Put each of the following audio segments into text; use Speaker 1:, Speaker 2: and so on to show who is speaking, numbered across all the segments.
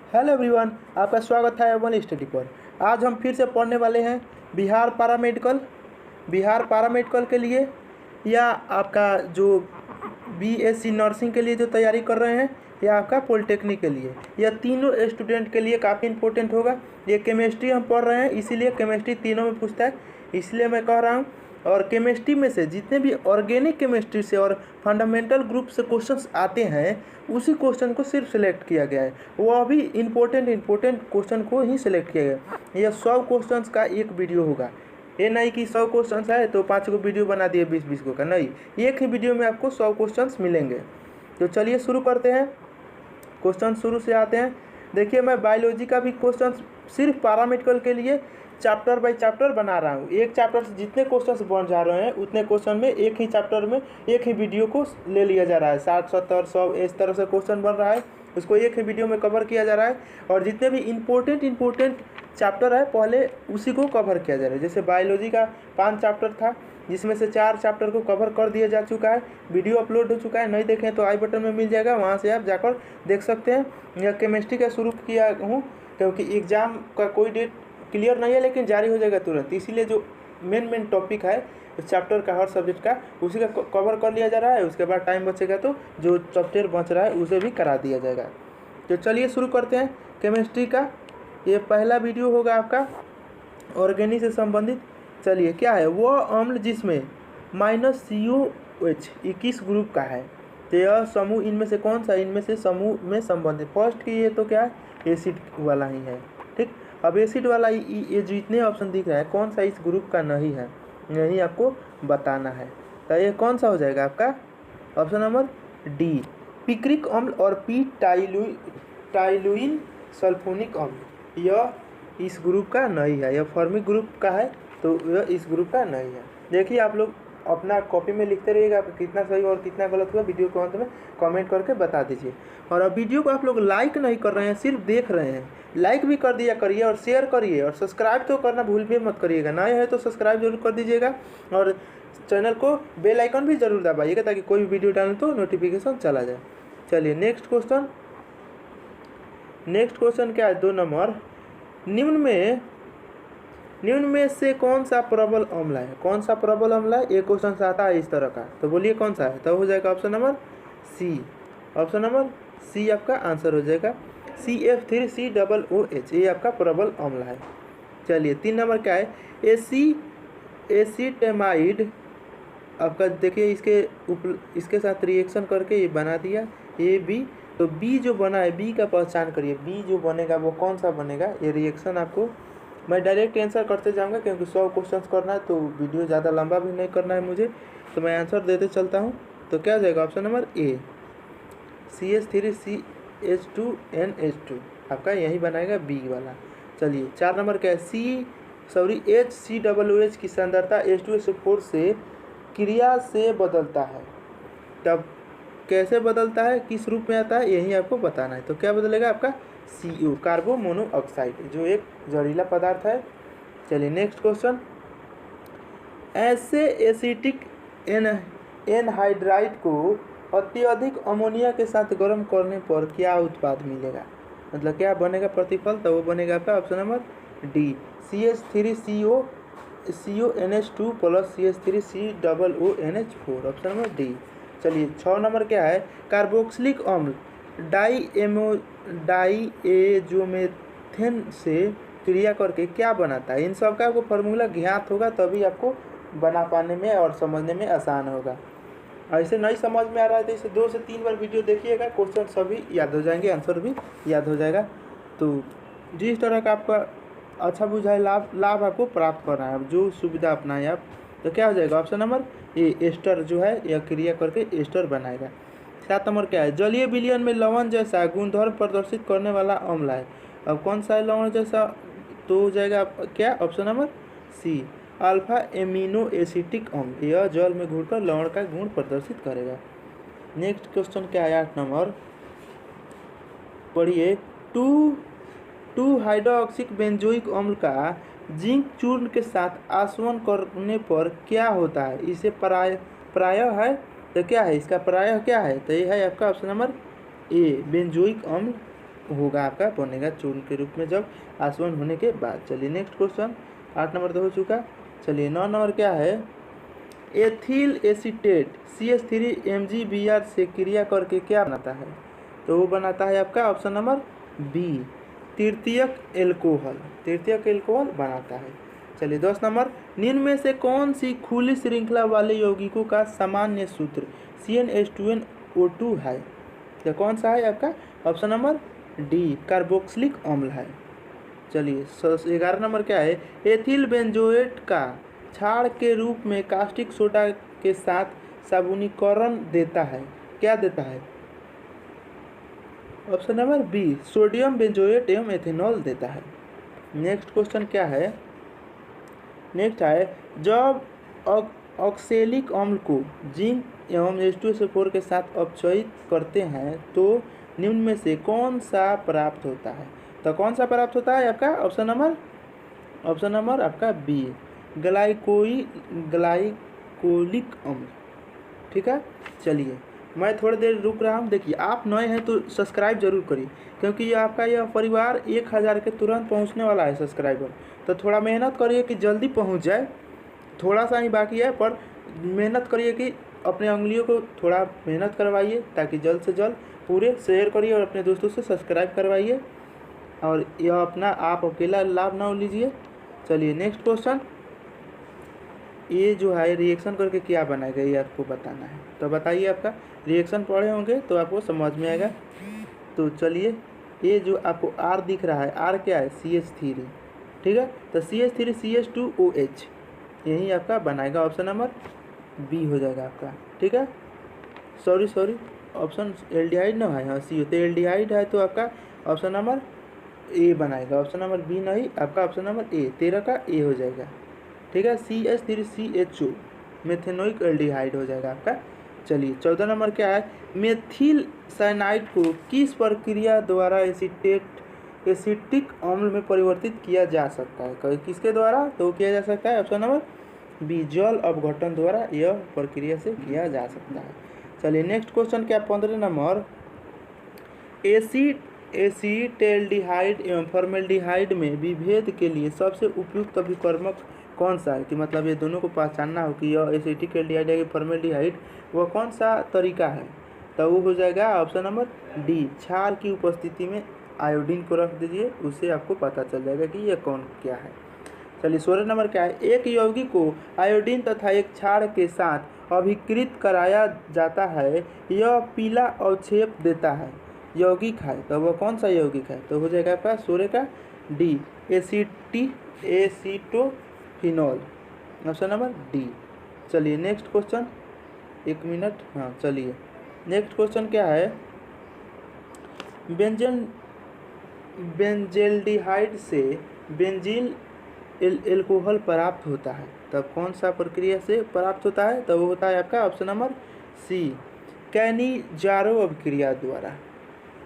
Speaker 1: Hello everyone, आपका स्वागत है वन स्टडी पर। आज हम फिर से पढ़ने वाले हैं बिहार पैरामेडिकल के लिए, या आपका जो बीएससी नर्सिंग के लिए जो तैयारी कर रहे हैं, या आपका पॉलिटेक्निक के लिए। यह तीनों स्टूडेंट के लिए काफ़ी इंपॉर्टेंट होगा। ये केमिस्ट्री हम पढ़ रहे हैं, इसीलिए केमिस्ट्री तीनों में पूछता है, इसलिए मैं कह रहा हूँ। और केमिस्ट्री में से जितने भी ऑर्गेनिक केमिस्ट्री से और फंडामेंटल ग्रुप से क्वेश्चंस आते हैं, उसी क्वेश्चन को सिर्फ सिलेक्ट किया गया है। वह भी इम्पोर्टेंट क्वेश्चन को ही सिलेक्ट किया गया। यह 100 क्वेश्चंस का एक वीडियो होगा। ये नहीं कि 100 क्वेश्चंस है तो 5 को वीडियो बना दिए 20-20 को का, नहीं, एक ही वीडियो में आपको 100 क्वेश्चंस मिलेंगे। तो चलिए शुरू करते हैं। क्वेश्चन शुरू से आते हैं। देखिए, मैं बायोलॉजी का भी क्वेश्चन सिर्फ पैरामेडिकल के लिए चैप्टर बाय चैप्टर बना रहा हूँ। एक चैप्टर से जितने क्वेश्चंस बन जा रहे हैं, उतने क्वेश्चन में एक ही चैप्टर में एक ही वीडियो को ले लिया जा रहा है। 60, 70, 100 इस तरह से क्वेश्चन बन रहा है, उसको एक ही वीडियो में कवर किया जा रहा है। और जितने भी इम्पोर्टेंट चैप्टर है, पहले उसी को कवर किया जा रहा है। जैसे बायोलॉजी का 5 चैप्टर था, जिसमें से 4 चैप्टर को कवर कर दिया जा चुका है। वीडियो अपलोड हो चुका है, नहीं देखें तो आई बटन में मिल जाएगा, वहाँ से आप जाकर देख सकते हैं। यह केमिस्ट्री का शुरू किया हूँ क्योंकि एग्ज़ाम का कोई डेट क्लियर नहीं है, लेकिन जारी हो जाएगा तुरंत। इसीलिए जो मेन टॉपिक है उस चैप्टर का, हर सब्जेक्ट का, उसी का कवर कर लिया जा रहा है। उसके बाद टाइम बचेगा तो जो चैप्टर बच रहा है उसे भी करा दिया जाएगा। तो चलिए शुरू करते हैं केमिस्ट्री का। ये पहला वीडियो होगा आपका ऑर्गेनिक से संबंधित। चलिए, क्या है वो अम्ल जिसमें -COH 21 ग्रुप का है, तो यह समूह इनमें से कौन सा, इनमें से समूह में संबंधित फर्स्ट की ये तो क्या है, एसिड वाला ही है। ठीक, अब एसिड वाला ये जितने ऑप्शन दिख रहा है, कौन सा इस ग्रुप का नहीं है, यही आपको बताना है। तो ये कौन सा हो जाएगा आपका ऑप्शन नंबर डी, पिक्रिक अम्ल और पी टाइलुइन सल्फोनिक अम्ल। यह इस ग्रुप का नहीं है, यह फॉर्मिक ग्रुप का है, तो यह इस ग्रुप का नहीं है। देखिए, आप लोग अपना कॉपी में लिखते रहिएगा, आपको कितना सही और कितना गलत हुआ वीडियो के अंत में कमेंट करके बता दीजिए। और अब वीडियो को आप लोग लाइक नहीं कर रहे हैं, सिर्फ देख रहे हैं, लाइक भी कर दिया करिए और शेयर करिए, और सब्सक्राइब तो करना भूल भी मत करिएगा। नए है तो सब्सक्राइब जरूर कर दीजिएगा, और चैनल को बेल आइकन भी जरूर दबाइएगा, ताकि कोई भी वीडियो डालें तो नोटिफिकेशन चला जाए। चलिए नेक्स्ट क्वेश्चन क्या है, 2 नंबर। निम्न में से कौन सा प्रबल अम्ल है, कौन सा प्रबल अम्ल है, एक क्वेश्चन से आता है इस तरह का, तो बोलिए कौन सा है। तो हो जाएगा option number C. Option number C आपका आंसर हो जाएगा, CF3COOH, ये आपका प्रबल अम्ल है। चलिए 3 नंबर क्या है, एसीटेमाइड। आपका देखिए, इसके साथ रिएक्शन करके ये बना दिया ए बी, तो बी जो बना है, बी का पहचान करिए, बी जो बनेगा वो कौन सा बनेगा। ये रिएक्शन आपको मैं डायरेक्ट आंसर करते जाऊंगा, क्योंकि 100 क्वेश्चंस करना है, तो वीडियो ज़्यादा लंबा भी नहीं करना है मुझे, तो मैं आंसर देते चलता हूँ। तो क्या हो जाएगा ऑप्शन नंबर ए, CH3CH2NH2 आपका यही बनाएगा बी वाला। चलिए 4 नंबर क्या है, HCOOH की सांद्रता H2SO4 से क्रिया से बदलता है। तब कैसे बदलता है, किस रूप में आता है, यही आपको बताना है। तो क्या बदलेगा आपका CO, कार्बो मोनोऑक्साइड, जो एक जहरीला पदार्थ है। चलिए नेक्स्ट क्वेश्चन, ऐसे एसिटिक एनहाइड्राइड को अत्यधिक अमोनिया के साथ गर्म करने पर क्या उत्पाद मिलेगा, मतलब क्या बनेगा प्रतिफल, तो वो बनेगा आपका option number D, CH3CONH2 plus CH3COONH4, option number D. चलिए 6 नंबर क्या है, कार्बोक्सिलिक अम्ल डाईएजोमेथेन से क्रिया करके क्या बनाता है। इन सब का आपको फार्मूला ज्ञात होगा, तभी आपको बना पाने में और समझने में आसान होगा। ऐसे नहीं समझ में आ रहा है तो इसे 2 से 3 बार वीडियो देखिएगा, क्वेश्चन सभी याद हो जाएंगे, आंसर भी याद हो जाएगा। तो जिस तरह का आपका अच्छा बुझाए, लाभ आपको प्राप्त करना है, जो सुविधा अपनाएं आप। तो क्या हो जाएगा ऑप्शन नंबर ए, एस्टर जो है यह क्रिया करके एस्टर बनाएगा। 7 नंबर क्या है, जलीय विलयन में लवण जैसा गुणधर्म प्रदर्शित करने वाला अम्ल है। अब कौन सा है लवण जैसा, तो हो जाएगा क्या option number C, alpha amino acetic अम्ल, यह जल में घुलकर लवण का गुण प्रदर्शित करेगा। नेक्स्ट क्वेश्चन क्या है, 8 नंबर पढ़िए, 2 हाइड्रोक्सिक बेंजोइक अम्ल का जिंक चूर्ण के साथ आसवन करने पर क्या होता है। इसे प्रायः है, तो क्या है इसका प्रायः क्या है, तो ये है आपका ऑप्शन नंबर ए, बेंजोइक अम्ल होगा आपका, बनेगा चूर्ण के रूप में जब आसवन होने के बाद। चलिए नेक्स्ट क्वेश्चन, 8 नंबर तो हो चुका। चलिए 9 नंबर क्या है, एथिल एसीटेट CH3 MgBr से क्रिया करके क्या बनाता है, तो वो बनाता है आपका ऑप्शन नंबर बी, तृतीयक एल्कोहल बनाता है। चलिए 10 नंबर, निम्न में से कौन सी खुली श्रृंखला वाले यौगिकों का सामान्य सूत्र CnH2nO2 है, तो कौन सा है आपका ऑप्शन नंबर डी, कार्बोक्सिलिक अम्ल है। चलिए 11 नंबर क्या है, एथिल बेंजोएट का क्षार के रूप में कास्टिक सोडा के साथ साबुनीकरण देता है, क्या देता है, option number B, sodium benzoate एवं एथेनॉल देता है। नेक्स्ट क्वेश्चन क्या है, नेक्स्ट है, जब ऑक्सैलिक अम्ल को जिंक एवं H2SO4 के साथ अपचयित करते हैं तो निम्न में से कौन सा प्राप्त होता है, तो कौन सा प्राप्त होता है आपका ऑप्शन नंबर आपका बी, ग्लाइकोलिक अम्ल। ठीक है, चलिए मैं थोड़ी देर रुक रहा हूँ। देखिए आप नए हैं तो सब्सक्राइब जरूर करिए, क्योंकि ये आपका यह परिवार 1000 के तुरंत पहुँचने वाला है सब्सक्राइबर, तो थोड़ा मेहनत करिए कि जल्दी पहुँच जाए। थोड़ा सा ही बाकी है, पर मेहनत करिए कि अपने उंगलियों को थोड़ा मेहनत करवाइए, ताकि जल्द से जल्द पूरे शेयर करिए और अपने दोस्तों से सब्सक्राइब करवाइए, और यह अपना आप अकेला लाभ ना लीजिए। चलिए नेक्स्ट क्वेश्चन, ये जो है रिएक्शन करके क्या बनाएगा ये आपको बताना है, तो बताइए, आपका रिएक्शन पढ़े होंगे तो आपको समझ में आएगा। तो चलिए, ये जो आपको R दिख रहा है, R क्या है, CH3, ठीक है, तो CH3CH2OH यही आपका बनाएगा, ऑप्शन नंबर बी हो जाएगा आपका। ठीक है, सॉरी ऑप्शन एल्डिहाइड ना है, हाँ सी, तो एल्डिहाइड है तो आपका ऑप्शन नंबर ए बनाएगा, ऑप्शन नंबर बी नहीं, आपका ऑप्शन नंबर ए, 13 का ए हो जाएगा। ठीक है, CH3CHO मेथेनोइक एल्डिहाइड हो जाएगा आपका। चलिए 14 नंबर क्या है, मेथिल साइनाइड को किस प्रक्रिया द्वारा एसिटिक अम्ल में परिवर्तित किया जा सकता है, किसके द्वारा, तो किया जा सकता है ऑप्शन नंबर बी, जल अपघटन द्वारा यह प्रक्रिया से किया जा सकता है। चलिए नेक्स्ट क्वेश्चन क्या, 15 नंबर, एसीटेल्डिहाइड एवं फॉर्मेल्डिहाइड में विभेद के लिए सबसे उपयुक्त अभिकर्मक कौन सा है, कि मतलब ये दोनों को पहचानना हो कि यह एसिटिक एल्डिहाइड है फॉर्मेल्डिहाइड, वह कौन सा तरीका है, तो वो हो जाएगा ऑप्शन नंबर डी, क्षार की उपस्थिति में आयोडीन को रख दीजिए, उससे आपको पता चल जाएगा कि यह कौन क्या है। चलिए 16 नंबर क्या है, एक यौगिक को आयोडीन तथा एक क्षार के साथ अभिकृत कराया जाता है, यह पीला अवक्षेप देता है, यौगिक है, तो वह कौन सा यौगिक है, तो हो जाएगा आपका 16 का डी, एसीटोफिनॉल, ऑप्शन नंबर डी। चलिए नेक्स्ट क्वेश्चन, 1 मिनट, हाँ चलिए नेक्स्ट क्वेश्चन क्या है, बेंजेल्डिहाइड से बेंजील एल्कोहल प्राप्त होता है, तब कौन सा प्रक्रिया से प्राप्त होता है, तो वो होता है आपका ऑप्शन नंबर सी, कैनिजारो अभिक्रिया द्वारा।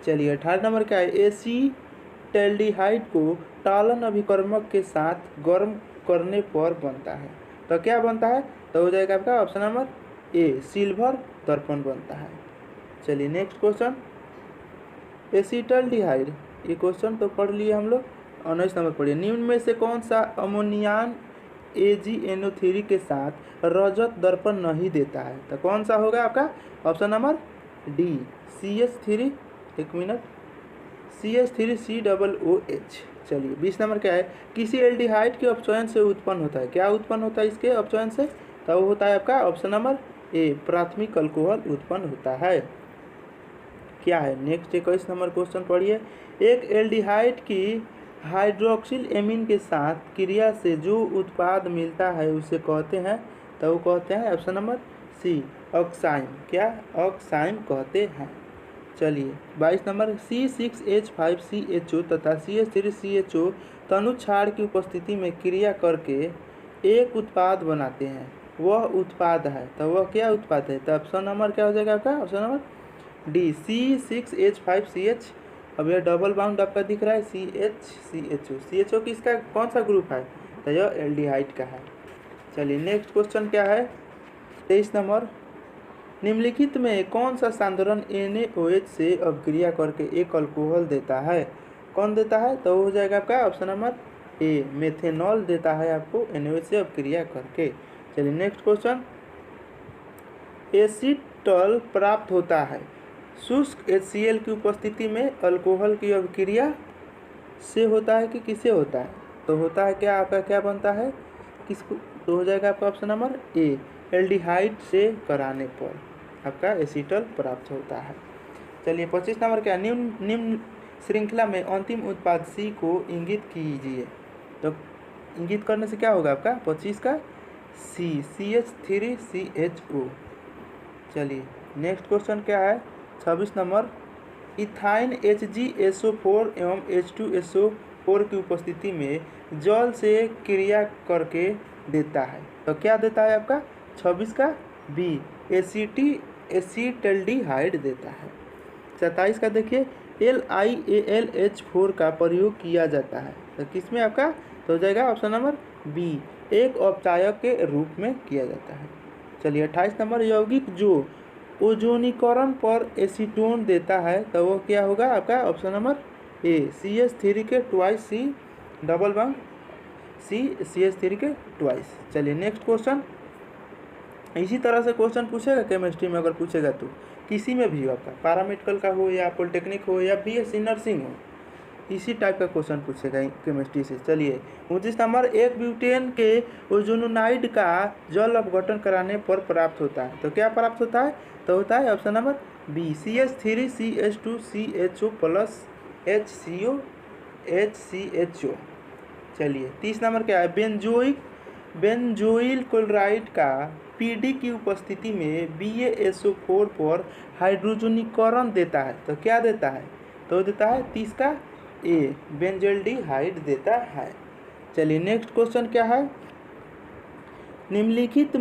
Speaker 1: चलिए 18 नंबर क्या है, एसीटल्डिहाइड को टालन अभिकर्मक के साथ गर्म करने पर बनता है, तो क्या बनता है, तो हो जाएगा आपका ऑप्शन नंबर ए, सिल्वर दर्पण बनता है। चलिए नेक्स्ट क्वेश्चन, एसीटल्डिहाइड, ये क्वेश्चन तो पढ़ लिए हम लोग। 19 नंबर पढ़िए, निम्न में से कौन सा अमोनियन AgNO3 के साथ रजत दर्पण नहीं देता है, तो कौन सा होगा आपका option number D, CH3, 1 minute, CH3COOH। चलिए 20 नंबर क्या है, किसी एल्डिहाइड के अपचयन से उत्पन्न होता है, क्या उत्पन्न होता है इसके अपचयन से, तो वो होता है आपका ऑप्शन नंबर ए, प्राथमिक अल्कोहल उत्पन्न होता है। क्या है नेक्स्ट 21 नंबर क्वेश्चन पढ़िए, एक एल्डिहाइड की हाइड्रोक्सिल एमीन के साथ क्रिया से जो उत्पाद मिलता है उसे कहते हैं, तो वो कहते हैं ऑप्शन नंबर सी, ऑक्साइम, क्या ऑक्साइम कहते हैं। चलिए 22 नंबर, C6H5CHO तथा CH3CHO तनु क्षार की उपस्थिति में क्रिया करके एक उत्पाद बनाते हैं, वह उत्पाद है, तो वह क्या उत्पाद है, तो ऑप्शन नंबर क्या हो जाएगा आपका ऑप्शन नंबर डी, C6H5CH। अब यह डबल बाउंड आपका दिख रहा है CHCHO, CHO किसका कौन सा ग्रुप है, तो यह एल्डिहाइड का है। चलिए नेक्स्ट क्वेश्चन क्या है, 23 नंबर, निम्नलिखित में कौन सा सांद्रण NaOH से अभिक्रिया करके एक अल्कोहल देता है? कौन देता है? तो हो जाएगा आपका ऑप्शन नंबर ए, मेथेनॉल देता है आपको NaOH से अभिक्रिया करके। चलिए नेक्स्ट क्वेश्चन, एसीटल प्राप्त होता है शुष्क HCl की उपस्थिति में अल्कोहल की अभिक्रिया से होता है कि किससे होता है? तो होता है क्या आपका, क्या बनता है किसको? तो हो जाएगा आपका ऑप्शन नंबर ए, एल्डिहाइड से कराने पर आपका एसीटल प्राप्त होता है। चलिए 25 नंबर क्या, निम्न श्रृंखला में अंतिम उत्पाद C को इंगित कीजिए। तो इंगित करने से क्या होगा आपका 25 का C, CH3CHO। चलिए नेक्स्ट क्वेश्चन क्या है 26 नंबर, इथाइन HgSO4 एवं H2SO4 की उपस्थिति में जल से क्रिया करके देता है। तो क्या देता है आपका 26 का बी, एसीटल्डिहाइड देता है। 27 का देखिए, LiAlH4 का प्रयोग किया जाता है। तो किसमें आपका? तो हो जाएगा ऑप्शन नंबर बी, एक अपचायक के रूप में किया जाता है। चलिए 28 नंबर, यौगिक जो ओजोनीकरण पर एसीटोन देता है तो वो क्या होगा आपका? ऑप्शन नंबर ए, CH3 के twice C double bond C, CH3 के ट्वाइस। चलिए नेक्स्ट क्वेश्चन, इसी तरह से क्वेश्चन पूछेगा केमिस्ट्री में, अगर पूछेगा तो किसी में भी आपका पैरामेडिकल का हो या पॉलिटेक्निक हो या BSc नर्सिंग हो, इसी टाइप का क्वेश्चन पूछेगा केमिस्ट्री से। चलिए 29 नंबर, एक ब्यूटेन के ओजोनाइड का जल अपघटन कराने पर प्राप्त होता है। तो क्या प्राप्त होता है? तो होता है option number B, CH3CH2CHO plus HCO। चलिए 30 नंबर क्या है, बेंजोइल क्लोराइड का PD की उपस्थिति में BaSO4 पर हाइड्रोजनीकरण देता है। तो क्या देता है? तो देता है 30 का ए, बेंजल्डिहाइड देता है। चलिए नेक्स्ट क्वेश्चन क्या है, निम्नलिखित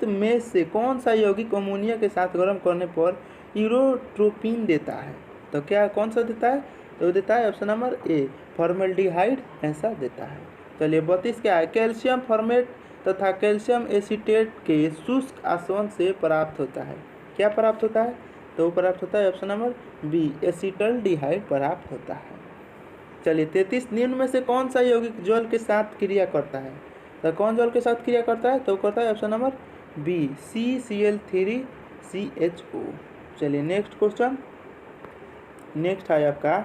Speaker 1: में से कौन सा यौगिक अमोनिया के साथ गर्म करने पर यूरोट्रोपिन देता है? तो क्या कौन सा देता है? तो देता है ऑप्शन नंबर ए, फॉर्मेल्डिहाइड ऐसा देता है। चलिए 32 क्या है, कैल्शियम फॉर्मेट तथा कैल्शियम एसीटेट के शुष्क आसवन से प्राप्त होता है। क्या प्राप्त होता है? तो प्राप्त होता है ऑप्शन नंबर बी, एसीटल्डिहाइड प्राप्त होता है। चलिए 33, निम्न में से कौन सा यौगिक जल के साथ क्रिया करता है? तो कौन जल के साथ क्रिया करता है? तो करता है ऑप्शन नंबर बी, CCl3CHO। चलिए नेक्स्ट क्वेश्चन, नेक्स्ट है आपका,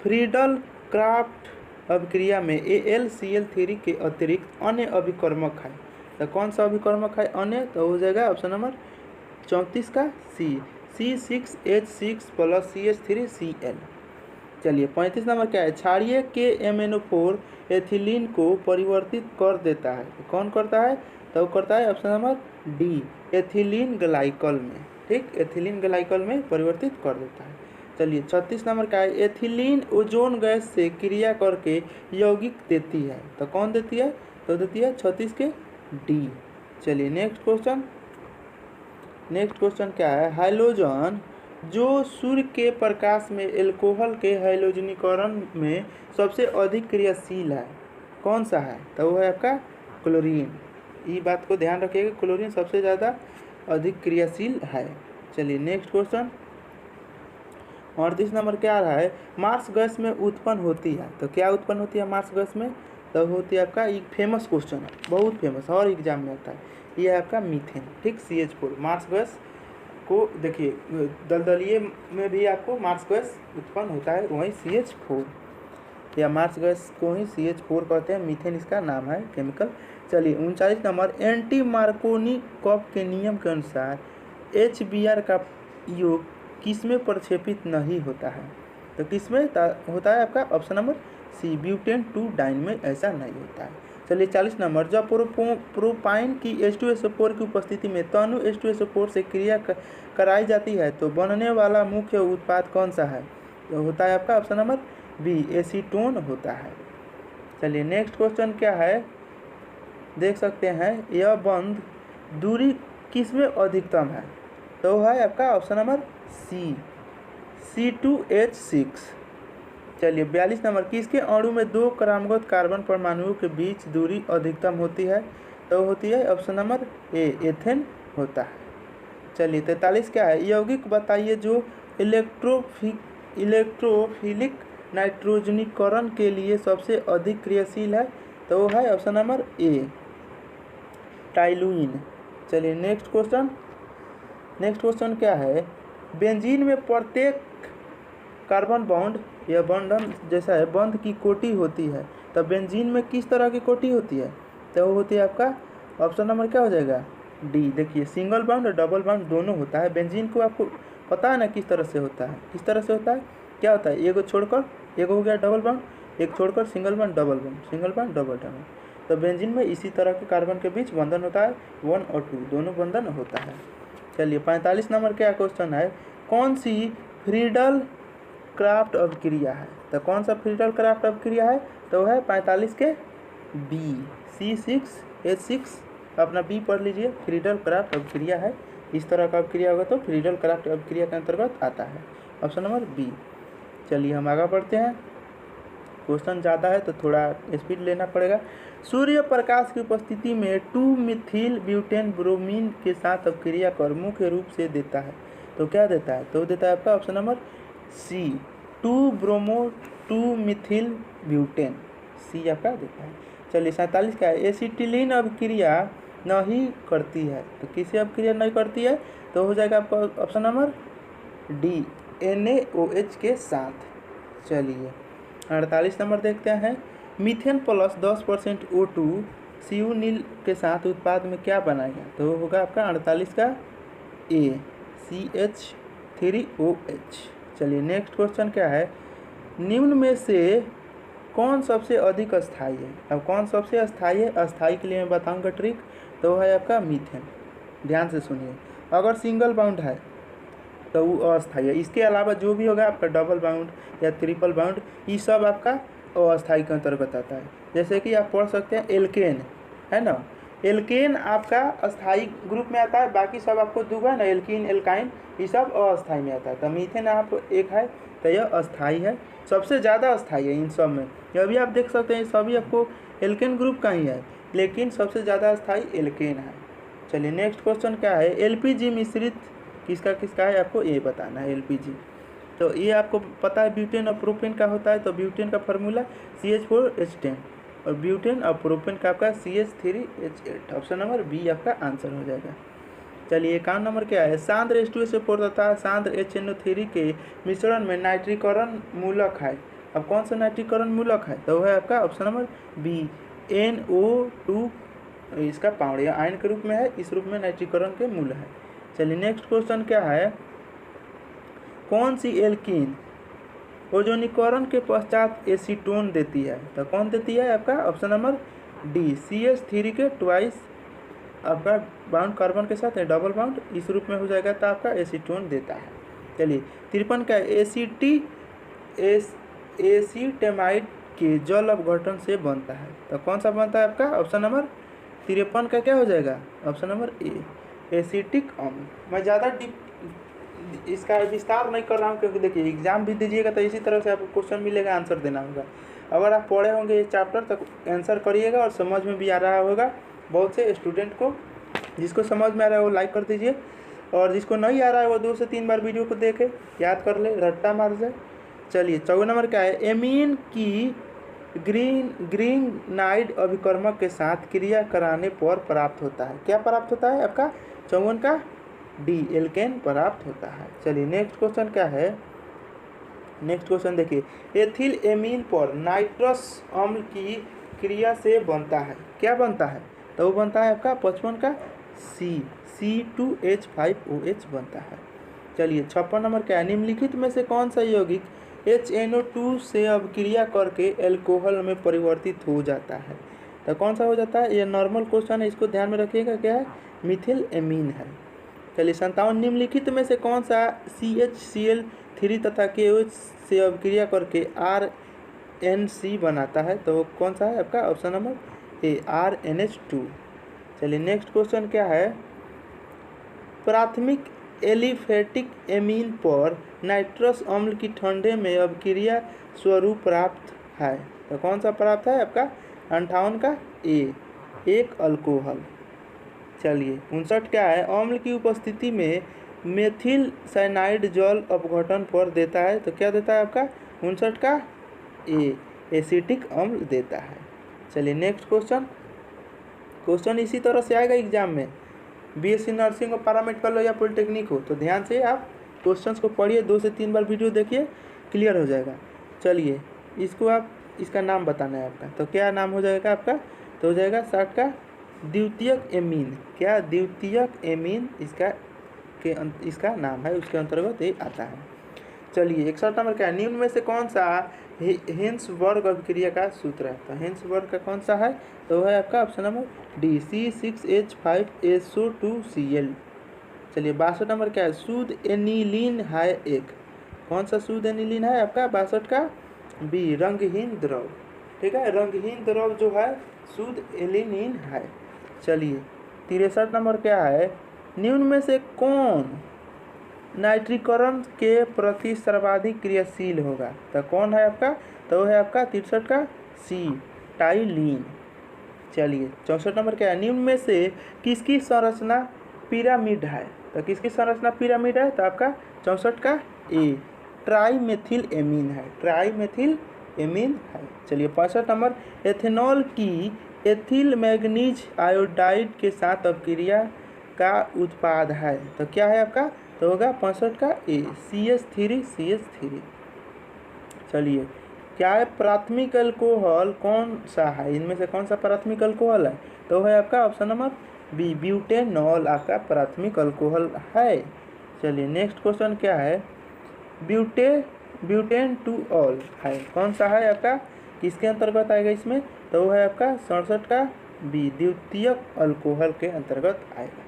Speaker 1: फ्रीडल क्राफ्ट अभिक्रिया में AlCl3 के अतिरिक्त अन्य अभिकर्मक है। तो कौन सा अभिकर्मक है अन्य? तो हो जाएगा ऑप्शन नंबर 34 का C, C6H6 प्लस CH3Cl। चलिए 35 नंबर क्या है, क्षारीय KMnO4 एथिलीन को परिवर्तित कर देता है। तो कौन करता है? तो करता है option number D, ethylene glycol में। ठीक, एथिलीन ग्लाइकल में परिवर्तित कर देता है। चलिए 36 नंबर का है, एथिलीन ओजोन गैस से क्रिया करके यौगिक देती है। तो कौन देती है? तो देती है 36 के डी। चलिए नेक्स्ट क्वेश्चन क्या है, हाइलोजन जो सूर्य के प्रकाश में एल्कोहल के हाइलोजनीकरण में सबसे अधिक क्रियाशील है, कौन सा है? तो वो है आपका क्लोरीन। ये बात को ध्यान रखिएगा, क्लोरीन सबसे ज़्यादा अधिक क्रियाशील है। चलिए नेक्स्ट क्वेश्चन 38 नंबर क्या रहा है, मार्स गैस में उत्पन्न होती है। तो क्या उत्पन्न होती है मार्स गैस में? तो होती है आपका, एक फेमस क्वेश्चन है, बहुत फेमस, और एग्जाम में आता है, ये है आपका मीथेन। ठीक, CH4 मार्स गैस को देखिए, दलदलीय में भी आपको मार्स गैस उत्पन्न होता है, वहीं CH4 या मार्स गैस को ही CH4 कहते हैं, मीथेन इसका नाम है केमिकल। चलिए 39 नंबर, एंटी मार्कोनिकॉफ के नियम के अनुसार HBr का योग किसमें प्रक्षेपित नहीं होता है? तो किसमें होता है आपका? Option number C, butane 2 diene में ऐसा नहीं होता है। चलिए 40 नंबर, जब प्रोपाइन की H2SO4 की उपस्थिति में तनु H2SO4 से क्रिया कराई जाती है तो बनने वाला मुख्य उत्पाद कौन सा है? तो होता है आपका ऑप्शन नंबर बी, एसीटोन होता है। चलिए नेक्स्ट क्वेश्चन क्या है, देख सकते हैं, यह बंध दूरी किसमें अधिकतम है? तो है आपका ऑप्शन नंबर सी, C2H6। चलिए 42 नंबर, किसके अणु में 2 क्रमागत कार्बन परमाणुओं के बीच दूरी अधिकतम होती है? तो होती है ऑप्शन नंबर ए, एथेन होता है। चलिए 43 क्या है, यौगिक बताइए जो इलेक्ट्रोफिलिक नाइट्रोजनीकरण के लिए सबसे अधिक क्रियाशील है। तो वो है ऑप्शन नंबर ए, टाइलुइन। चलिए नेक्स्ट क्वेश्चन क्या है, बेंजीन में प्रत्येक कार्बन बॉन्ड या बंधन जैसा है बंध की कोटि होती है, तो बेंजीन में किस तरह की कोटि होती है। तो वो होती है आपका ऑप्शन नंबर क्या हो जाएगा, डी। देखिए सिंगल बाउंड और डबल बाउंड दोनों होता है। बेंजीन को आपको पता है ना किस तरह से होता है, किस तरह से होता है, क्या होता है, एगो छोड़कर, एक हो गया डबल बाउंड, एक छोड़कर single bound double bond, single bound double bond. तो बेंजीन में इसी तरह के कार्बन के बीच बंधन होता है, 1 और 2 दोनों बंधन होता है। चलिए 45 नंबर क्या क्वेश्चन है, कौन सी फ्रीडल क्राफ्ट अभिक्रिया है। तो कौन सा फ्रीडल क्राफ्ट अभिक्रिया है, तो है 45 के बी, C6H6 अपना बी पढ़ लीजिए, फ्रीडल क्राफ्ट अभिक्रिया है। इस तरह का अभिक्रिया होगा तो फ्रीडल क्राफ्ट अभिक्रिया के अंतर्गत आता है, ऑप्शन नंबर बी। चलिए हम आगे बढ़ते हैं, क्वेश्चन ज़्यादा है तो थोड़ा स्पीड लेना पड़ेगा। सूर्य प्रकाश की उपस्थिति में 2-मिथिल ब्यूटेन ब्रोमीन के साथ अभिक्रिया कर मुख्य रूप से देता है, तो क्या देता है, तो देता है आपका ऑप्शन नंबर सी, 2-ब्रोमो-2-मिथिल ब्यूटेन, सी आपका देता है। चलिए 47 का है, एसिटिलीन अभिक्रिया नहीं करती है, तो किसी अभिक्रिया नहीं करती है, तो हो जाएगा आपका ऑप्शन नंबर डी, NaOH के साथ। चलिए 48 नंबर देखते हैं, मीथेन प्लस 10% O2 CU नील के साथ उत्पाद में क्या बनाएगा, तो होगा आपका 48 का ए, CH3OH। चलिए नेक्स्ट क्वेश्चन क्या है, निम्न में से कौन सबसे अधिक अस्थायी है। अब कौन सबसे अस्थायी है, अस्थायी के लिए मैं बताऊंगा ट्रिक, तो है आपका मीथेन। ध्यान से सुनिए, अगर सिंगल बाउंड है तो वो अस्थायी है, इसके अलावा जो भी होगा आपका डबल बाउंड या ट्रिपल बाउंड, ये सब आपका अस्थायी के अंतर्गत आता है। जैसे कि आप पढ़ सकते हैं एल्केन, है ना, एल्केन आपका अस्थायी ग्रुप में आता है, बाकी सब आपको दूंगा ना, एल्कीन एल्काइन ये सब अस्थायी में आता है। तो मीथेन आप एक है तो यह अस्थायी है, सबसे ज़्यादा अस्थायी है इन सब में। अभी आप देख सकते हैं सभी आपको एल्केन ग्रुप का ही है, लेकिन सबसे ज़्यादा अस्थायी एल्केन है। चलिए नेक्स्ट क्वेश्चन क्या है, LPG मिश्रित किसका है, आपको ये बताना है। LPG तो ये आपको पता है ब्यूटेन और प्रोपेन का होता है, तो ब्यूटेन का फार्मूला CH4H10 और ब्यूटेन और प्रोपेन का आपका CH3H8, ऑप्शन नंबर बी आपका आंसर हो जाएगा। चलिए 51 नंबर क्या है, सांद्र H2SO4 तथा सांद्र HNO3 के मिश्रण में नाइट्रीकरण मूलक है। अब कौन सा नाइट्रीकरण मूलक है, तो है आपका ऑप्शन नंबर बी, NO2 इसका पाउंड या आयन के रूप में है, इस रूप में नाइट्रीकरण के मूल है। चलिए नेक्स्ट क्वेश्चन क्या है, कौन सी एल्कीन ओजोनीकरण के पश्चात एसीटोन देती है, तो कौन देती है आपका ऑप्शन नंबर डी, CH3 के ट्वाइस आपका बाउंड कार्बन के साथ है डबल बाउंड, इस रूप में हो जाएगा तो आपका एसीटोन देता है। चलिए 53 का एसीटेमाइड के जल अपघटन से बनता है, तो कौन सा बनता है आपका ऑप्शन नंबर 53 का क्या हो जाएगा ऑप्शन नंबर ए, एसिटिक अम्ल। मैं ज़्यादा इसका विस्तार नहीं कर रहा हूँ, क्योंकि देखिए एग्जाम भी दीजिएगा तो इसी तरह से आपको क्वेश्चन मिलेगा, आंसर देना होगा। अगर आप पढ़े होंगे ये चैप्टर तक आंसर करिएगा और समझ में भी आ रहा होगा। बहुत से स्टूडेंट को जिसको समझ में आ रहा है वो लाइक कर दीजिए, और जिसको नहीं आ रहा है वो 2 से 3 बार वीडियो को देखे याद कर ले, रट्टा मार जाए। चलिए 54 नंबर क्या है, एमीन की ग्रीनाइड अभिकर्मक के साथ क्रिया कराने पर प्राप्त होता है, क्या प्राप्त होता है आपका 54 का डी, एल्केन प्राप्त होता है। चलिए नेक्स्ट क्वेश्चन क्या है, नेक्स्ट क्वेश्चन देखिए, एथिल एमीन पर नाइट्रस अम्ल की क्रिया से बनता है, क्या बनता है, तो वो बनता है आपका 55 का सी, C2H5OH बनता है। चलिए 56 नंबर क्या है, निम्नलिखित में से कौन सा यौगिक HNO2 से अभिक्रिया करके एल्कोहल में परिवर्तित हो जाता है, तो कौन सा हो जाता है, ये नॉर्मल क्वेश्चन है, इसको ध्यान में रखिएगा, क्या है, मिथिल एमीन है। चलिए 57, निम्नलिखित में से कौन सा CHCl3 तथा KOH से अभिक्रिया करके RNC बनाता है, तो कौन सा है आपका ऑप्शन नंबर ए, RNH2। चलिए नेक्स्ट क्वेश्चन क्या है, प्राथमिक एलिफेटिक एमीन पर नाइट्रस अम्ल की ठंडे में अभिक्रिया स्वरूप प्राप्त है, तो कौन सा प्राप्त है आपका 58 का ए, एक अल्कोहल। चलिए 59 क्या है, अम्ल की उपस्थिति में मेथिल साइनाइड जल अपघटन पर देता है, तो क्या देता है आपका 59 का एसिटिक अम्ल देता है। चलिए नेक्स्ट क्वेश्चन इसी तरह से आएगा एग्जाम में, बीएससी नर्सिंग और पैरामेडिकल हो या पॉलिटेक्निक हो, तो ध्यान से आप क्वेश्चंस को पढ़िए, 2 से 3 बार वीडियो देखिए, क्लियर हो जाएगा। चलिए इसको आप इसका नाम बताना है आपका, तो क्या नाम हो जाएगा आपका, तो हो जाएगा 60 का द्वितीयक एमीन। क्या द्वितीयक एमीन इसका नाम है, उसके अंतर्गत ये आता है। चलिए 61 नंबर क्या है, निम्न में से कौन सा हिंसबर्ग अभिक्रिया का सूत्र है, तो हिंसबर्ग का कौन सा है, तो है आपका ऑप्शन नंबर डी C6H5SO2Cl। चलिए 62 नंबर क्या है, शुद्ध एनिलीन है एक, कौन सा शुद्ध एनिलीन है आपका 62 का बी रंगहीन द्रव। ठीक है, रंगहीन द्रव जो है शुद्ध एनिलीन है। चलिए 63 नंबर क्या है, निम्न में से कौन नाइट्रीकरण के प्रति सर्वाधिक क्रियाशील होगा, तो कौन है आपका, तो है आपका 63 का सी टाइलीन। चलिए 64 नंबर क्या है, निम्न में से किसकी संरचना पिरामिड है, तो किसकी संरचना पिरामिड है, तो आपका 64 का ए ट्राईमेथिल एमीन है, ट्राईमेथिल एमीन है। चलिए 65 नंबर, एथेनॉल की एथिल मैग्नीज आयोडाइड के साथ अपक्रिया का उत्पाद है, तो क्या है आपका, तो होगा 65 का ए CH3CH3। चलिए क्या है, प्राथमिक अल्कोहल कौन सा है, इनमें से कौन सा प्राथमिक अल्कोहल है, तो है आपका ऑप्शन नंबर बी ब्यूटेनॉल आपका प्राथमिक अल्कोहल है। चलिए नेक्स्ट क्वेश्चन क्या है, ब्यूटेन टू ऑल है, कौन सा है आपका, किसके अंतर्गत आएगा इसमें, तो वो है आपका 67 का बी द्वितीयक अल्कोहल के अंतर्गत आएगा।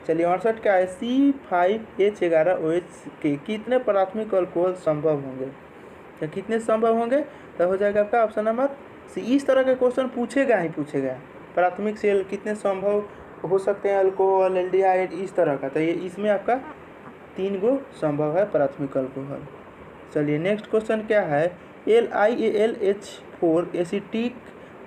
Speaker 1: चलिए 68 क्या है, C5H11OH के कितने प्राथमिक अल्कोहल संभव होंगे, तो कितने संभव होंगे, तो हो जाएगा आपका ऑप्शन नंबर सी। इस तरह के क्वेश्चन पूछेगा प्राथमिक सेल कितने संभव हो सकते हैं अल्कोहल एल्डिहाइड इस तरह का, तो ये इसमें आपका 3 गो संभव है प्राथमिक अल्कोहल। चलिए नेक्स्ट क्वेश्चन क्या है, LiAlH4 एसिटिक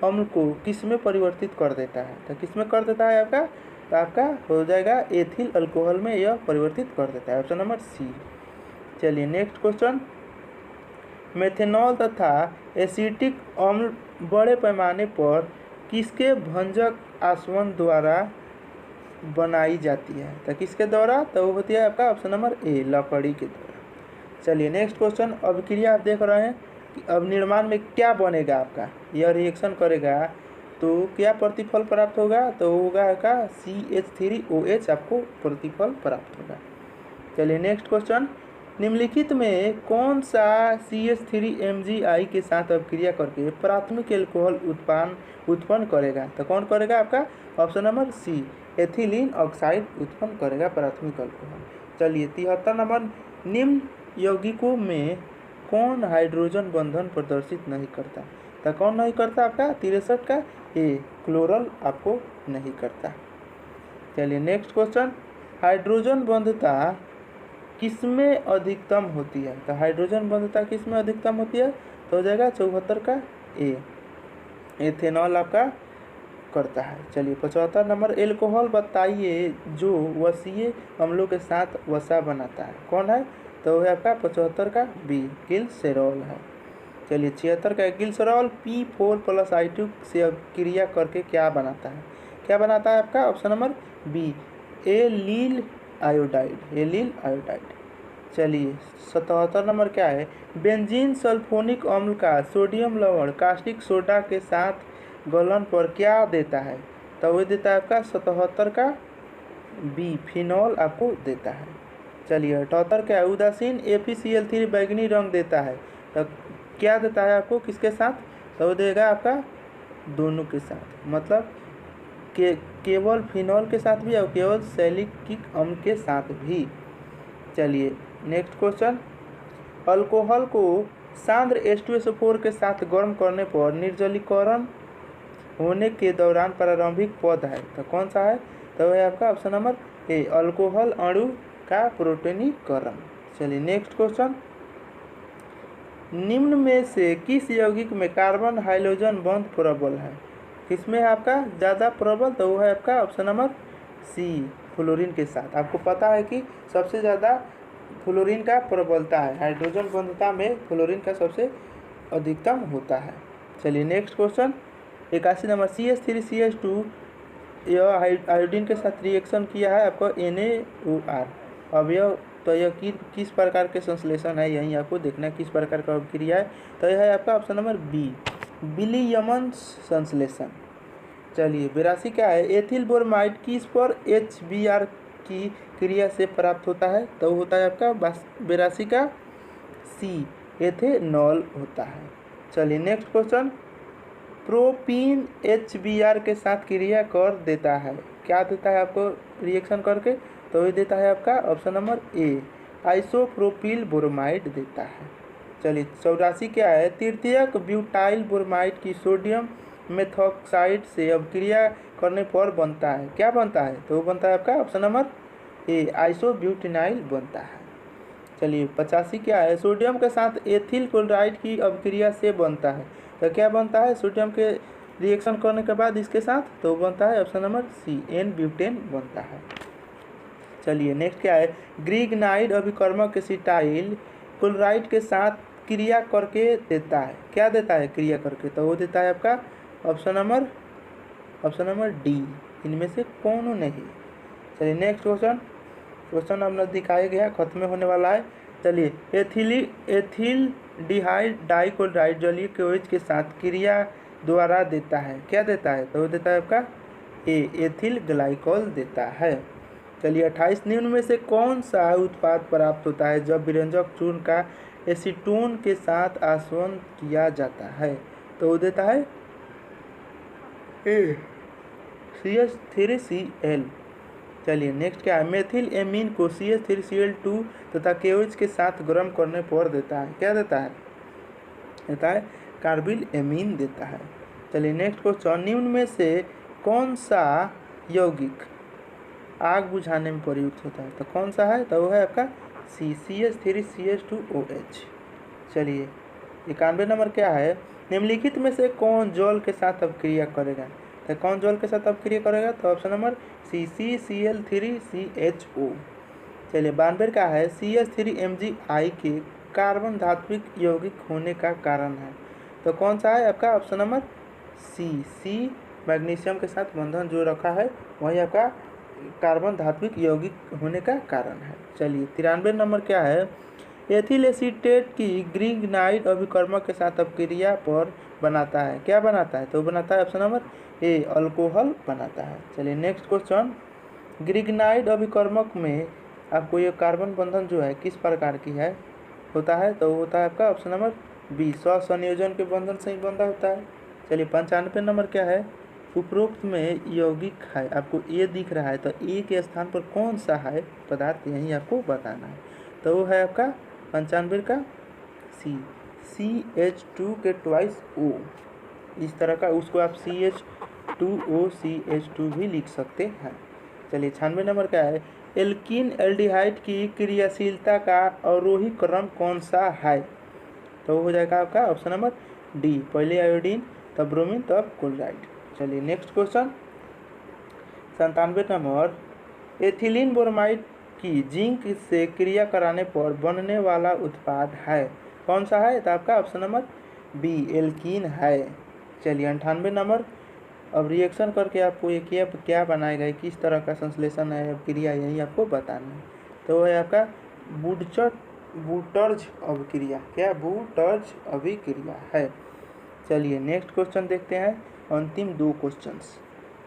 Speaker 1: अम्ल को किस में परिवर्तित कर देता है, तो किस में कर देता है आपका, तो आपका हो जाएगा एथिल अल्कोहल में यह परिवर्तित कर देता है, ऑप्शन नंबर सी। चलिए नेक्स्ट क्वेश्चन, मेथेनॉल तथा एसिटिक अम्ल बड़े पैमाने पर किसके भंजक आसवन द्वारा बनाई जाती है, तो किसके द्वारा, तो वो होती है आपका ऑप्शन नंबर ए लकड़ी के द्वारा। चलिए नेक्स्ट क्वेश्चन, अभिक्रिया आप देख रहे हैं कि अब निर्माण में क्या बनेगा आपका, यह रिएक्शन करेगा तो क्या प्रतिफल प्राप्त होगा, तो होगा आपका CH3OH आपको प्रतिफल प्राप्त होगा। चलिए नेक्स्ट क्वेश्चन, निम्नलिखित में कौन सा CH3MgI के साथ अभिक्रिया करके प्राथमिक एल्कोहल उत्पन्न करेगा, तो कौन करेगा आपका option number C ethylene oxide उत्पन्न करेगा प्राथमिक अल्कोहल। चलिए 73 नंबर, निम्न यौगिकों में कौन हाइड्रोजन बंधन प्रदर्शित नहीं करता, तो कौन नहीं करता आपका 63 का ए क्लोरल आपको नहीं करता। चलिए नेक्स्ट क्वेश्चन, हाइड्रोजन बंधता किसमें अधिकतम होती है, तो हाइड्रोजन बंधता किसमें अधिकतम होती है, तो हो जाएगा 74 का ए एथेनॉल आपका करता है। चलिए 75 नंबर, एल्कोहल बताइए जो वसीय अम्लों के साथ वसा बनाता है, कौन है, तो है आपका 75 का बी ग्लिसरॉल है। चलिए 76 का ग्लिसरॉल P4+I2 से अभिक्रिया करके क्या बनाता है आपका option number B allyl iodide. चलिए 77 नंबर क्या है, बेंजीन सल्फोनिक अम्ल का सोडियम लवण कास्टिक सोडा के साथ गलन पर क्या देता है, तो वो देता है आपका 77 का बी फिनॉल आपको देता है। चलिए 78 क्या है, उदासीन FeCl3 बैगनी रंग देता है, तो क्या देता है आपको किसके साथ, तो वो देगा आपका दोनों के साथ, मतलब केवल फिनॉल के साथ भी और केवल सैलिसिलिक अम्ल के साथ भी। चलिए नेक्स्ट क्वेश्चन, अल्कोहल को सांद्र H2SO4 के साथ गर्म करने पर निर्जलीकरण होने के दौरान प्रारंभिक पद है, तो कौन सा है, तो है आपका ऑप्शन नंबर ए अल्कोहल अणु का प्रोटोनीकरण। चलिए नेक्स्ट क्वेश्चन, निम्न में से किस यौगिक में कार्बन हाइड्रोजन बंध प्रबल है, किसमें है आपका ज़्यादा प्रबल, तो वो है आपका ऑप्शन नंबर सी, फ्लोरीन के साथ। आपको पता है कि सबसे ज़्यादा फ्लोरीन का प्रबलता है, हाइड्रोजन बंधुता में फ्लोरीन का सबसे अधिकतम होता है। चलिए नेक्स्ट क्वेश्चन 81 नंबर, CH3CH2 यह आयोडीन के साथ रिएक्शन किया है आपको NaOR। अब यह तो यह किस प्रकार के संश्लेषण है, यही आपको देखना है किस प्रकार का अभिक्रिया है। तो यह है आपका ऑप्शन नंबर बी, विलियमन संश्लेषण। चलिए 82 क्या है, एथिल ब्रोमाइड किस पर HBr की क्रिया से प्राप्त होता है, तो होता है आपका 82 का सी, एथेनॉल होता है। चलिए नेक्स्ट क्वेश्चन, प्रोपीन HBr के साथ क्रिया कर देता है, क्या देता है आपको रिएक्शन करके, तो ये देता है आपका option number A, isopropyl bromide देता है। चलिए 84 क्या है, तृतीयक ब्यूटाइल ब्रोमाइड की सोडियम मेथॉक्साइड से अभिक्रिया करने पर बनता है, क्या बनता है, तो वो बनता है आपका ऑप्शन नंबर ए, आइसोब्यूटेनाइल बनता है। चलिए 85 क्या है, सोडियम के साथ एथिल क्लोराइड की अभिक्रिया से बनता है, तो क्या बनता है सोडियम के रिएक्शन करने के बाद इसके साथ, तो बनता है ऑप्शन नंबर सी, N-ब्यूटेन बनता है। चलिए नेक्स्ट क्या है, ग्रिग्नाइड अभिकर्मक एसिटाइल क्लोराइड के साथ क्रिया करके देता है, क्या देता है क्रिया करके, तो वो देता है आपका ऑप्शन नंबर डी, इनमें से कौन नहीं। चलिए नेक्स्ट क्वेश्चन अब दिखाया गया, खत्म होने वाला है। चलिए एथिल डिहाइड डाइक्लोराइड जलीय KOH के साथ क्रिया द्वारा देता है, क्या देता है, तो वो देता है आपका ए, एथिल ग्लाइकॉल देता है। चलिए 28, निम्न में से कौन सा उत्पाद प्राप्त होता है जब विरंजक चूर्ण का एसीटोन के साथ आसवन किया जाता है, तो वो देता है ए, CH3Cl। चलिए नेक्स्ट क्या है, मेथिल एमीन को CH3Cl2 तथा KOH के साथ गर्म करने पर देता है, क्या देता है कार्बिल एमीन देता है। चलिए नेक्स्ट क्वेश्चन, निम्न में से कौन सा यौगिक आग बुझाने में प्रयुक्त होता है, तो कौन सा है, तो वो है आपका CH3CH2OH। चलिए 91 नंबर क्या है, निम्नलिखित में से कौन जल के साथ अभिक्रिया करेगा, तो कौन जल के साथ अभिक्रिया करेगा, तो ऑप्शन नंबर सी, CCl3CHO। चलिए 92 का है, CH3MgI के कार्बन धात्विक यौगिक होने का कारण है, तो कौन सा है आपका ऑप्शन नंबर सी, मैग्नीशियम के साथ बंधन जो रखा है वही आपका कार्बन धात्विक यौगिक होने का कारण है। चलिए 93 नंबर क्या है, एथिल एसीटेट की ग्रिग्नाइड अभिकर्मक के साथ अभिक्रिया पर बनाता है, क्या बनाता है, तो बनाता है ऑप्शन नंबर ए, अल्कोहल बनाता है। चलिए नेक्स्ट क्वेश्चन, ग्रिग्नाइड अभिकर्मक में आपको ये कार्बन बंधन जो है किस प्रकार की है होता है, तो होता है आपका ऑप्शन नंबर बी, स्वसंयोजन के बंधन से ही बंधा होता है। चलिए 95 नंबर क्या है, उपरोक्त में यौगिक है, आपको ए दिख रहा है, तो ए के स्थान पर कौन सा है पदार्थ यही आपको बताना है, तो वो है आपका 95 का सी, CH2 के ट्वाइस O, इस तरह का उसको आप CH2OCH2 भी लिख सकते हैं। चलिए 96 नंबर क्या है, एल्कीन एल्डिहाइड की क्रियाशीलता का अवरोही क्रम कौन सा है, तो हो जाएगा आपका ऑप्शन नंबर डी, पहले आयोडीन तब ब्रोमीन तब क्लोराइड। चलिए next question 97 number, ethylene bromide की जिंक से क्रिया कराने पर बनने वाला उत्पाद है, कौन सा है, तो आपका ऑप्शन नंबर बी, एल्कीन है। चलिए 98 नंबर, अब रिएक्शन करके आपको ये क्या बनाएगा, किस तरह का संश्लेषण है क्रिया यही आपको बताना है, तो वो है आपका बूटर्ज अभिक्रिया, क्या बूटर्ज अभिक्रिया है। चलिए नेक्स्ट क्वेश्चन देखते हैं, अंतिम 2 क्वेश्चंस,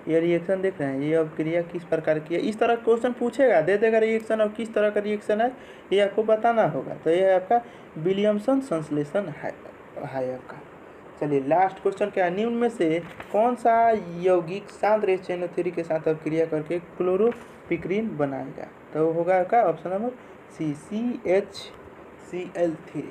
Speaker 1: ये रिएक्शन देख रहे हैं, ये अभिक्रिया किस प्रकार की है, इस तरह क्वेश्चन पूछेगा, दे देगा रिएक्शन और किस तरह का रिएक्शन है ये आपको बताना होगा, तो ये है आपका विलियमसन संश्लेषण है आपका। चलिए लास्ट क्वेश्चन क्या है, निम्न में से कौन सा यौगिक सांद्र HNO3 के साथ अभिक्रिया करके क्लोरोपिक्रीन बनाएगा, तो होगा आपका ऑप्शन नंबर सी, CHCl3।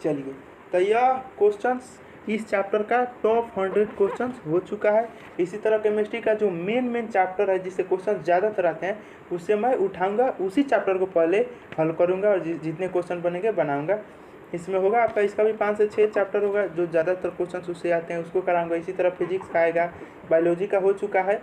Speaker 1: चलिए तो यह क्वेश्चंस इस चैप्टर का टॉप 100 क्वेश्चंस हो चुका है। इसी तरह केमिस्ट्री का जो मेन चैप्टर है जिससे क्वेश्चन ज़्यादातर आते हैं उससे मैं उठाऊंगा, उसी चैप्टर को पहले हल करूंगा और जितने क्वेश्चन बनेंगे बनाऊंगा। इसमें होगा आपका, इसका भी 5 से 6 चैप्टर होगा, जो ज़्यादातर क्वेश्चन उससे आते हैं उसको कराऊंगा। इसी तरह फिजिक्स का आएगा, बायोलॉजी का हो चुका है,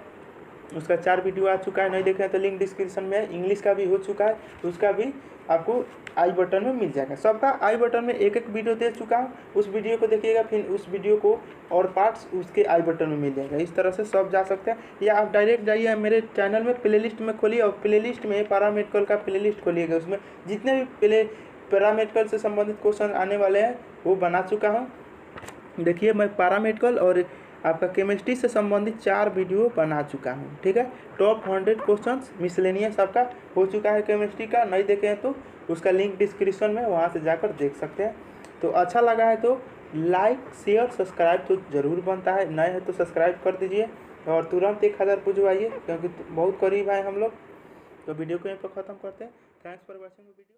Speaker 1: उसका 4 वीडियो आ चुका है, नहीं देखें तो लिंक डिस्क्रिप्शन में है। इंग्लिश का भी हो चुका है, उसका भी आपको आई बटन में मिल जाएगा। सबका आई बटन में एक एक वीडियो दे चुका हूँ, उस वीडियो को देखिएगा, फिर उस वीडियो को और पार्ट्स उसके आई बटन में मिल जाएगा। इस तरह से सब जा सकते हैं, या आप डायरेक्ट जाइए मेरे चैनल में, प्लेलिस्ट में खोलिए और प्लेलिस्ट में पैरामेडिकल का प्लेलिस्ट खोलिएगा। उसमें जितने भी पैरामेडिकल से संबंधित क्वेश्चन आने वाले हैं वो बना चुका हूँ। देखिए मैं पैरामेडिकल और आपका केमिस्ट्री से संबंधित 4 वीडियो बना चुका हूँ, ठीक है। टॉप 100 क्वेश्चंस मिसलेनियस आपका हो चुका है केमिस्ट्री का, नहीं देखे हैं तो उसका लिंक डिस्क्रिप्शन में, वहाँ से जाकर देख सकते हैं। तो अच्छा लगा है तो लाइक शेयर सब्सक्राइब तो ज़रूर बनता है, नए हैं तो सब्सक्राइब कर दीजिए और तुरंत 1000 पुजवाइए, क्योंकि बहुत करीब आए हम लोग। तो वीडियो को यहीं पर ख़त्म करते हैं। Thanks for watching video.